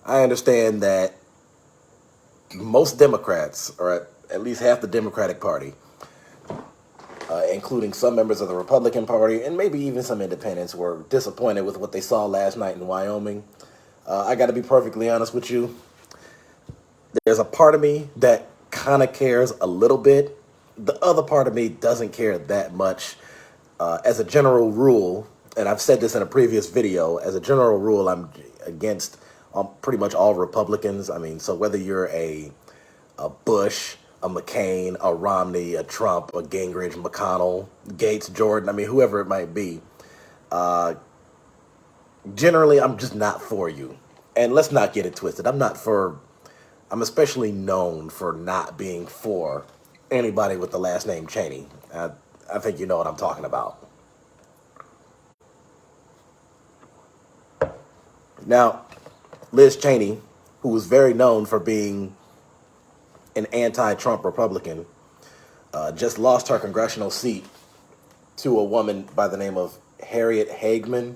I understand that most Democrats, or at least half the Democratic Party, including some members of the Republican Party and maybe even some independents, were disappointed with what they saw last night in Wyoming. I got to be perfectly honest with you. There's a part of me that kind of cares a little bit. The other part of me doesn't care that much. As a general rule, and I've said this in a previous video, as a general rule, I'm against pretty much all Republicans. I mean, so whether you're a Bush, a McCain, a Romney, a Trump, a Gingrich, McConnell, Gates, Jordan, I mean, whoever it might be, generally, I'm just not for you. And let's not get it twisted. I'm especially known for not being for anybody with the last name Cheney. I think you know what I'm talking about. Now, Liz Cheney, who was very known for being an anti-Trump Republican, just lost her congressional seat to a woman by the name of Harriet Hageman.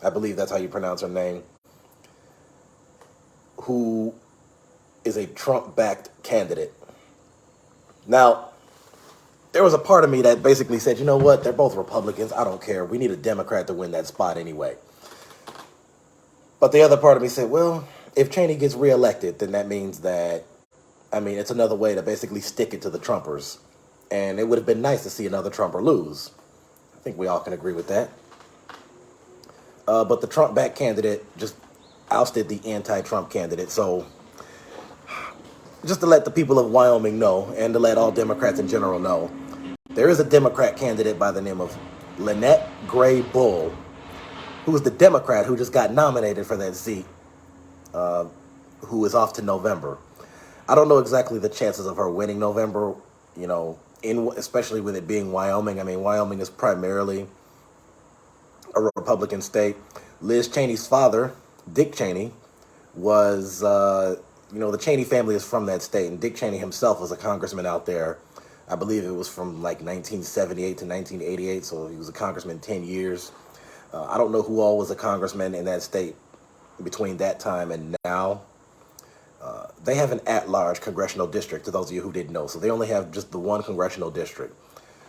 I believe that's how you pronounce her name, who is a Trump-backed candidate. Now, there was a part of me that basically said, you know what, they're both Republicans. I don't care. We need a Democrat to win that spot anyway. But the other part of me said, well, if Cheney gets reelected, then that means that, I mean, it's another way to basically stick it to the Trumpers. And it would have been nice to see another Trumper lose. I think we all can agree with that. But the Trump-backed candidate just ousted the anti-Trump candidate. So just to let the people of Wyoming know, and to let all Democrats in general know, there is a Democrat candidate by the name of Lynette Gray Bull, who is the Democrat who just got nominated for that seat, who is off to November. I don't know exactly the chances of her winning November, you know, especially with it being Wyoming. I mean, Wyoming is primarily a Republican state. Liz Cheney's father, Dick Cheney, was, the Cheney family is from that state, and Dick Cheney himself was a congressman out there. I believe it was from like 1978 to 1988, so he was a congressman 10 years. I don't know who all was a congressman in that state between that time and now. They have an at-large congressional district, to those of you who didn't know. So they only have just the one congressional district.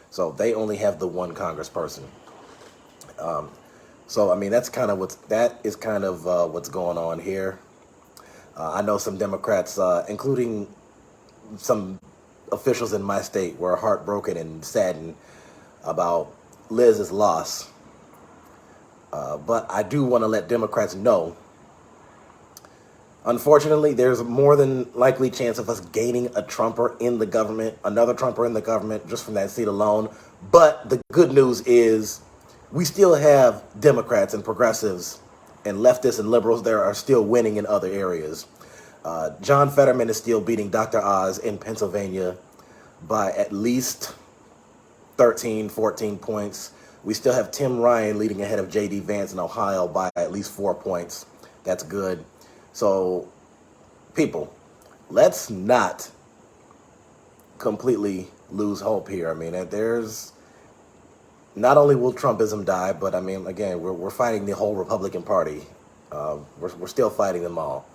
So they only have the one congressperson. So I mean, that is kind of what's going on here. I know some Democrats, including some officials in my state, were heartbroken and saddened about Liz's loss. But I do want to let Democrats know, unfortunately, there's a more than likely chance of us gaining a Trumper in the government, another Trumper in the government, just from that seat alone. But the good news is we still have Democrats and progressives and leftists and liberals that are still winning in other areas. John Fetterman is still beating Dr. Oz in Pennsylvania by at least 13, 14 points. We still have Tim Ryan leading ahead of J.D. Vance in Ohio by at least 4 points. That's good. So, people, let's not completely lose hope here. I mean, there's not only will Trumpism die, but I mean, again, we're fighting the whole Republican Party. We're still fighting them all.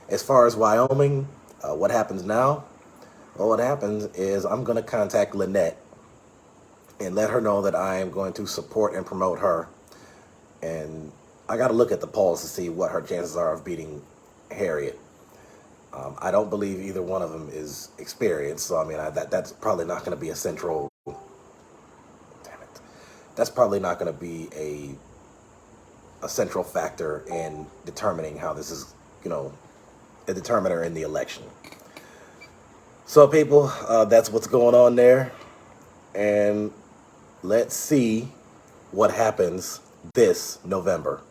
As far as Wyoming, what happens now? Well, what happens is I'm going to contact Lynette and let her know that I am going to support and promote her. And I got to look at the polls to see what her chances are of beating Harriet. I don't believe either one of them is experienced, so I mean, that's probably not going to be a central. Damn it, that's probably not going to be a central factor in determining how this is, a determiner in the election. So, people, that's what's going on there, and let's see what happens this November.